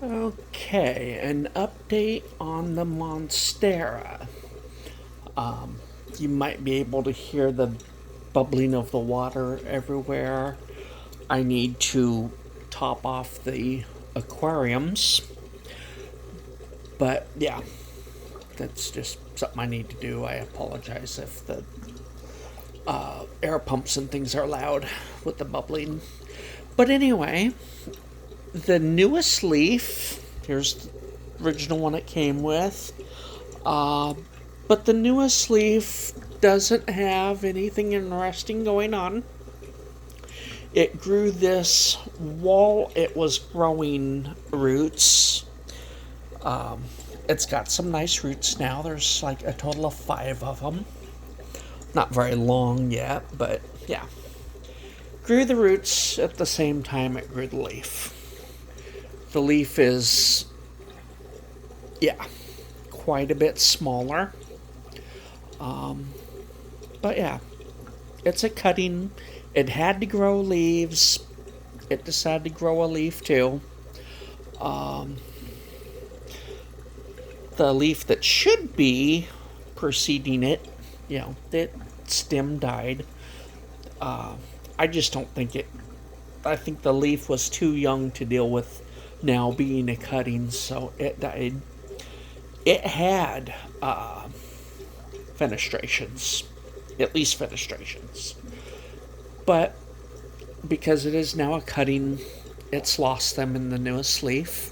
Okay, an update on the monstera. You might be able to hear the bubbling of the water everywhere. I need to top off the aquariums, but yeah, that's just something I need to do. I apologize if the air pumps and things are loud with the bubbling. But anyway, the newest leaf, here's the original one it came with. But the newest leaf doesn't have anything interesting going on. It grew this while it was growing roots. It's got some nice roots now. There's like a total of 5 of them. Not very long yet, but yeah. Grew the roots at the same time it grew the leaf. The leaf is, yeah, quite a bit smaller. But yeah, it's a cutting. It had to grow leaves. It decided to grow a leaf too. The leaf that should be preceding it, that stem died. I just don't think it. I think the leaf was too young to deal with now being a cutting, so it died. It had fenestrations, at least fenestrations. But because it is now a cutting, it's lost them in the newest leaf.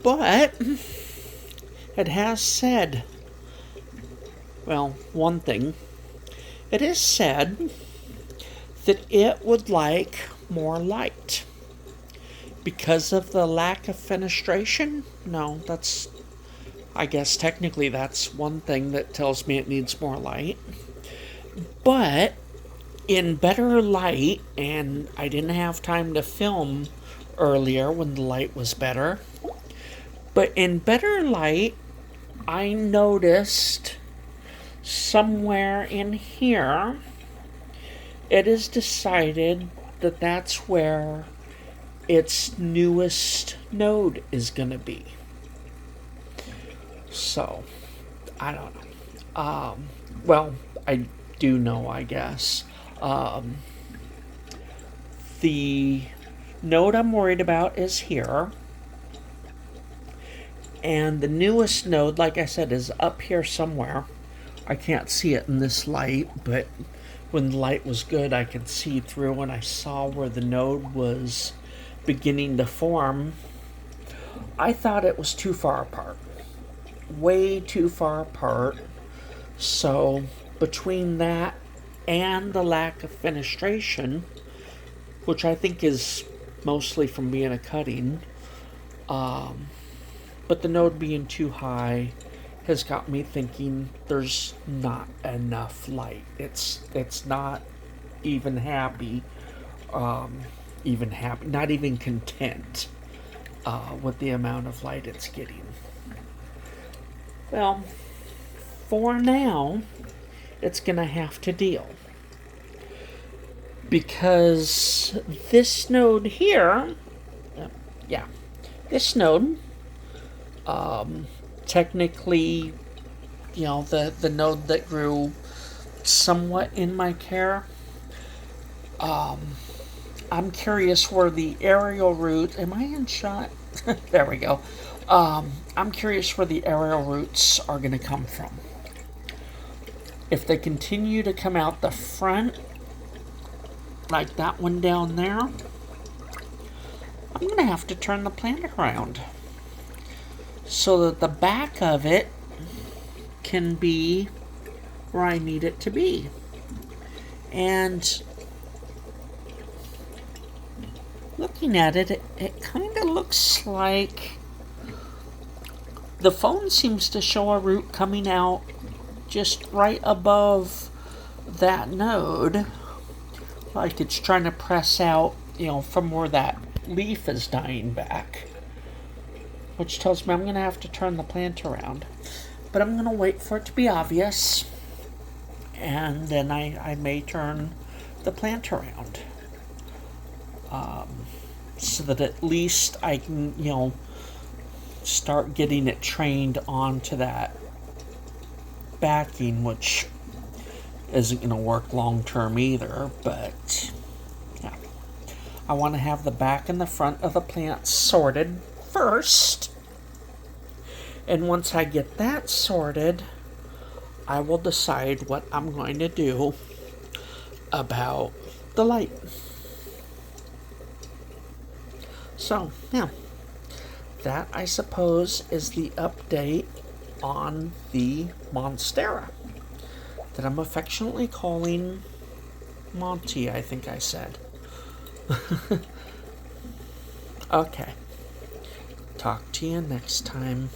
But it has said, well, one thing. It is said that it would like more light. Because of the lack of fenestration? No, I guess technically that's one thing that tells me it needs more light. But in better light, and I didn't have time to film earlier when the light was better, but in better light, I noticed somewhere in here it is decided that that's where its newest node is going to be. So, I don't know. Well, I do know, I guess. The node I'm worried about is here. And the newest node, like I said, is up here somewhere. I can't see it in this light, but when the light was good, I could see through and I saw where the node was beginning to form. I thought it was too far apart. Way too far apart. So, between that and the lack of fenestration, which I think is mostly from being a cutting, but the node being too high has got me thinking there's not enough light. It's not even happy, not even content with the amount of light it's getting. Well, for now, it's gonna have to deal because this node here, yeah, this node, technically, the node that grew somewhat in my care. I'm curious where the aerial roots. Am I in shot? There we go. I'm curious where the aerial roots are going to come from. If they continue to come out the front, like that one down there, I'm going to have to turn the plant around so that the back of it can be where I need it to be. And looking at it, it kind of looks like the phone seems to show a root coming out just right above that node, like it's trying to press out, from where that leaf is dying back, which tells me I'm going to have to turn the plant around. But I'm going to wait for it to be obvious, and then I may turn the plant around. so that at least I can, start getting it trained onto that backing, which isn't going to work long term either, but yeah. I want to have the back and the front of the plant sorted first. And once I get that sorted, I will decide what I'm going to do about the light. So, yeah. That, I suppose, is the update on the monstera that I'm affectionately calling Monty, I think I said. Okay. Talk to you next time.